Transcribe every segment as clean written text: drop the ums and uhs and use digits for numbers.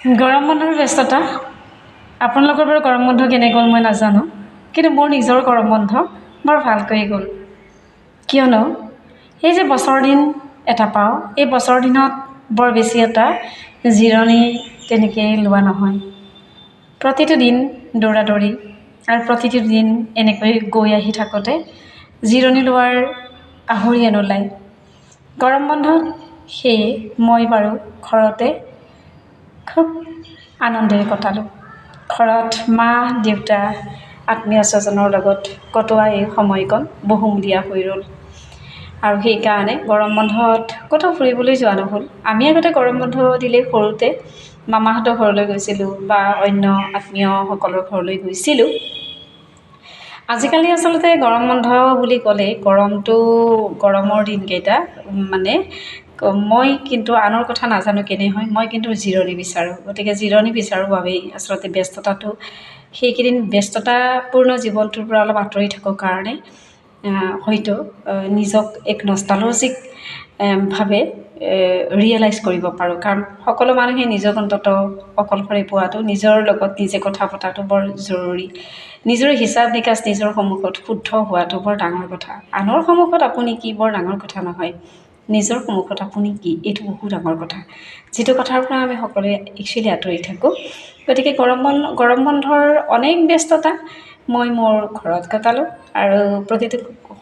গৰম বন্ধৰ ব্যস্ততা আপোনালোকৰ বাৰু গৰম বন্ধ কেনে গ'ল মই নাজানো, কিন্তু মোৰ নিজৰ গৰম বন্ধ বৰ ভালকৈ গ'ল। কিয়নো এই যে বছৰ দিন এটা পাওঁ, এই বছৰ দিনত বৰ বেছি এটা জিৰণি তেনেকৈ লোৱা নহয়। প্ৰতিটো দিন দৌৰা দৌৰি আৰু প্ৰতিটো দিন এনেকৈ গৈ আহি থাকোঁতে জিৰণি লোৱাৰ আহৰিয়ে নোলায়। গৰম বন্ধত সেয়ে মই বাৰু ঘৰতে খুব আনন্দেৰে কটালোঁ। ঘৰত মা দেউতা আত্মীয় স্বজনৰ লগত কটোৱা এই সময়কণ বহুমূলীয়া হৈ ৰ'ল। আৰু সেইকাৰণে গৰম বন্ধত ক'তো ফুৰিবলৈ যোৱা নহ'ল। আমি আগতে গৰম বন্ধ দিলে সৰুতে মামাহঁতৰ ঘৰলৈ গৈছিলোঁ বা অন্য আত্মীয়সকলৰ ঘৰলৈ গৈছিলোঁ। আজিকালি আচলতে গৰম বন্ধ বুলি ক'লে গৰমৰ দিনকেইটা মানে মই কিন্তু আনৰ কথা নাজানো কেনে হয়, মই কিন্তু জিৰণি বিচাৰোঁ। গতিকে জিৰণি বিচাৰোঁ বাবেই আচলতে ব্যস্ততাটো সেইকেইদিন ব্যস্ততাপূৰ্ণ জীৱনটোৰ পৰা অলপ আঁতৰি থাকোঁ কাৰণে হয়তো নিজক এক নষ্টালজিক ভাৱে ৰিয়েলাইজ কৰিব পাৰোঁ। কাৰণ সকলো মানুহে নিজক অন্ততঃ অকলশৰে পোৱাটো, নিজৰ লগত নিজে কথা পতাটো বৰ জৰুৰী। নিজৰ হিচাপ নিকাচ নিজৰ সন্মুখত শুদ্ধ হোৱাটো বৰ ডাঙৰ কথা। আনৰ সন্মুখত আপুনি কি বৰ ডাঙৰ কথা নহয়, নিজৰ সন্মুখত আপুনি কি এইটো বহুত ডাঙৰ কথা, যিটো কথাৰ পৰা আমি সকলোৱে একচুৱেলি আঁতৰি থাকোঁ। গতিকে গৰম বন্ধৰ অনেক ব্যস্ততা মই মোৰ ঘৰত কটালোঁ আৰু প্ৰতিটো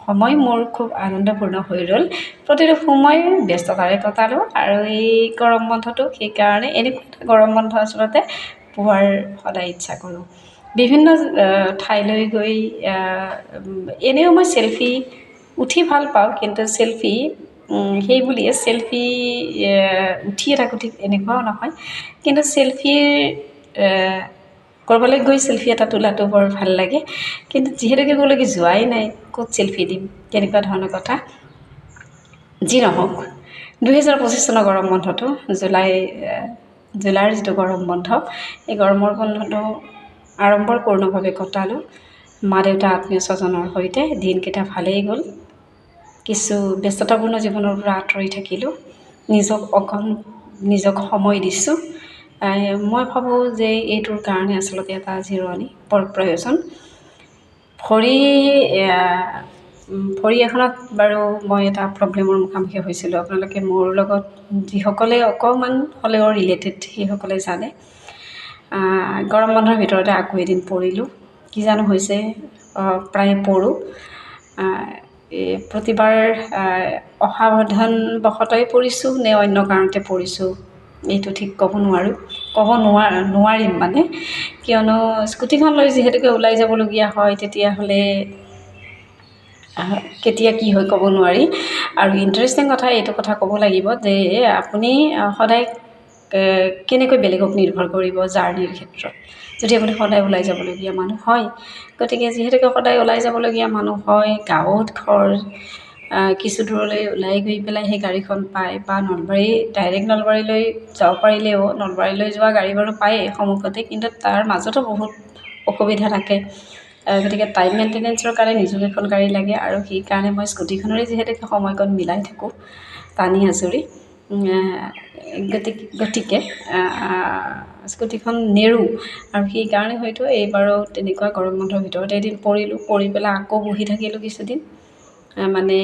সময় মোৰ খুব আনন্দপূৰ্ণ হৈ ৰ'ল। প্ৰতিটো সময় ব্যস্ততাৰে কটালোঁ আৰু এই গৰম বন্ধটো সেইকাৰণে এনেকুৱা এটা গৰম বন্ধ আচলতে পোৱাৰ সদায় ইচ্ছা কৰোঁ। বিভিন্ন ঠাইলৈ গৈ এনেও মই চেলফি উঠি ভাল পাওঁ, কিন্তু চেলফি সেইবুলিয়ে চেলফি উঠিয়ে থাকোঁ ঠিক এনেকুৱাও নহয়, কিন্তু চেলফিৰ ক'ৰবালৈ গৈ চেলফি এটা তোলাটো বৰ ভাল লাগে। কিন্তু যিহেতুকে ক'লৈকে যোৱাই নাই, ক'ত চেলফি দিম তেনেকুৱা ধৰণৰ কথা। যি নহওক 2025 চনৰ গৰম বন্ধটো জুলাইৰ যিটো গৰম বন্ধ, এই গৰমৰ বন্ধটো আড়ম্বৰপূৰ্ণভাৱে কটালোঁ মা দেউতা আত্মীয় স্বজনৰ সৈতে। দিনকেইটা ভালেই গ'ল। কিছু ব্যস্ততাপূৰ্ণ জীৱনৰ পৰা আঁতৰি থাকিলোঁ, নিজক সময় দিছোঁ। মই ভাবোঁ যে এইটোৰ কাৰণে আচলতে এটা জিৰণি বৰ প্ৰয়োজন। ভৰি এখনত বাৰু মই এটা প্ৰব্লেমৰ মুখামুখি হৈছিলোঁ। আপোনালোকে মোৰ লগত যিসকলে অকণমান হ'লেও ৰিলেটেড সেইসকলে জানে। গৰম বন্ধৰ ভিতৰতে আকৌ এদিন পৰিলোঁ। কি জানো হৈছে, প্ৰায় পৰোঁ। প্ৰতিবাৰ অসাৱধানবশতঃ পৰিছোঁ নে অন্য কাৰণতে পৰিছোঁ এইটো ঠিক ক'ব নোৱাৰিম মানে। কিয়নো স্কুটিখন লৈ যিহেতুকে ওলাই যাবলগীয়া হয়, তেতিয়াহ'লে কেতিয়া কি হয় ক'ব নোৱাৰি। আৰু ইণ্টাৰেষ্টিং কথা এইটো কথা ক'ব লাগিব যে আপুনি সদায় কেনেকৈ বেলেগক নিৰ্ভৰ কৰিব জাৰ্ণিৰ ক্ষেত্ৰত, যদি আপুনি সদায় ওলাই যাবলগীয়া মানুহ হয়। গতিকে যিহেতুকে সদায় ওলাই যাবলগীয়া মানুহ হয়, গাঁৱত ঘৰ, কিছু দূৰলৈ ওলাই গৈ পেলাই সেই গাড়ীখন পায় বা ডাইৰেক্ট নলবাৰীলৈ যাব পাৰিলেও নলবাৰীলৈ যোৱা গাড়ী বাৰু পায়েই সন্মুখতে, কিন্তু তাৰ মাজতো বহুত অসুবিধা থাকে। গতিকে টাইম মেইনটেনেঞ্চৰ কাৰণে নিজক এখন গাড়ী লাগে আৰু সেইকাৰণে মই স্কুটিখনৰে যিহেতুকে সময়কণ মিলাই থাকোঁ টানি আজৰি, গতিকে স্কুটিখন নেৰোঁ। আৰু সেইকাৰণে হয়তো এইবাৰো তেনেকুৱা গৰম বন্ধৰ ভিতৰতে এদিন পৰিলোঁ, পৰি পেলাই আকৌ বহি থাকিলোঁ কিছুদিন। মানে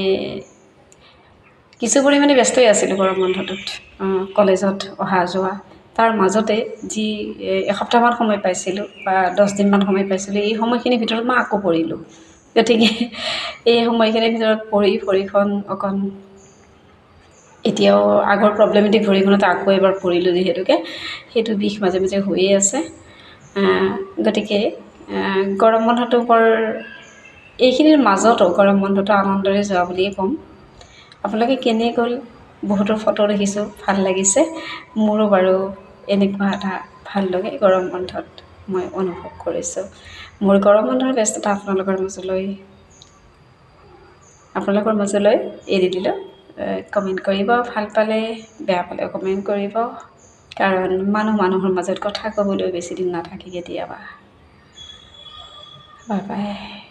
কিছু পৰিমাণে ব্যস্তই আছিলোঁ গৰম বন্ধটোত, কলেজত অহা যোৱা। তাৰ মাজতে যি এসপ্তাহমান সময় পাইছিলোঁ বা 10 দিনমান সময় পাইছিলোঁ, এই সময়খিনিৰ ভিতৰত মই আকৌ পৰিলোঁ। গতিকে এই সময়খিনিৰ ভিতৰত পৰি ভৰিখন অকণ এতিয়াও আগৰ প্ৰব্লেমেটিক ভৰিখনতে আকৌ এবাৰ পৰিলোঁ যিহেতুকে সেইটো বিষ মাজে মাজে হৈয়ে আছে। গতিকে গৰম বন্ধটো এইখিনিৰ মাজতো গৰম বন্ধটো আনন্দৰে যোৱা বুলিয়ে ক'ম। আপোনালোকে কেনে গ'ল? বহুতৰ ফটো দেখিছোঁ, ভাল লাগিছে। মোৰো বাৰু এনেকুৱা এটা ভাল লাগে গৰম বন্ধত মই অনুভৱ কৰিছোঁ। মোৰ গৰম বন্ধৰ ব্যস্ততা আপোনালোকৰ মাজলৈ এৰি দিলোঁ। কমেণ্ট কৰিব, ভাল পালে, বেয়া পালে কমেণ্ট কৰিব। কাৰণ মানুহৰ মাজত কথা ক'বলৈ বেছিদিন নাথাকে কেতিয়াবা। Bye bye.